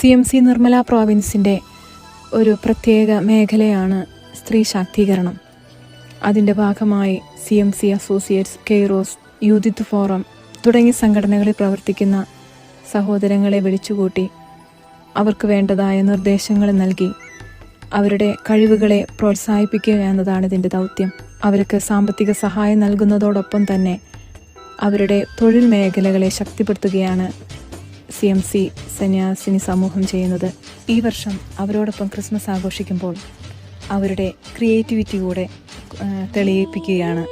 CMC Nirmala പ്രോവിൻസിൻ്റെ ഒരു പ്രത്യേക മേഖലയാണ് സ്ത്രീ ശാക്തീകരണം. അതിൻ്റെ ഭാഗമായി CMC associates, Kairos, youth forum തുടങ്ങിയ സംഘടനകളിൽ പ്രവർത്തിക്കുന്ന സഹോദരങ്ങളെ വിളിച്ചുകൂട്ടി അവർക്ക് വേണ്ടതായ നിർദ്ദേശങ്ങൾ നൽകി അവരുടെ കഴിവുകളെ പ്രോത്സാഹിപ്പിക്കുക എന്നതാണ് ഇതിൻ്റെ ദൗത്യം. അവർക്ക് സാമ്പത്തിക സഹായം നൽകുന്നതോടൊപ്പം തന്നെ അവരുടെ തൊഴിൽ മേഖലകളെ ശക്തിപ്പെടുത്തുകയാണ് CMC സന്യാസിനി സമൂഹം ചെയ്യുന്നത്. ഈ വർഷം അവരോടൊപ്പം ക്രിസ്മസ് ആഘോഷിക്കുമ്പോൾ അവരുടെ ക്രിയേറ്റിവിറ്റി കൂടെ തെളിയിപ്പിക്കുകയാണ്.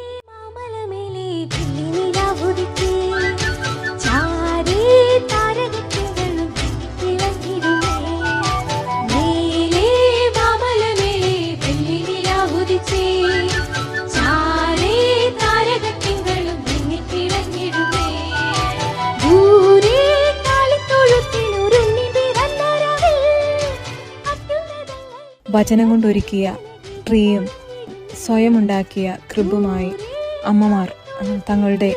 വചനം കൊണ്ടൊരുക്കിയ ട്രീയും സ്വയം ഉണ്ടാക്കിയ ക്രിബുമായി അമ്മമാർ തങ്ങളുടെ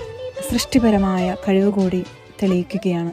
സൃഷ്ടിപരമായ കഴിവ് കൂടി തെളിയിക്കുകയാണ്.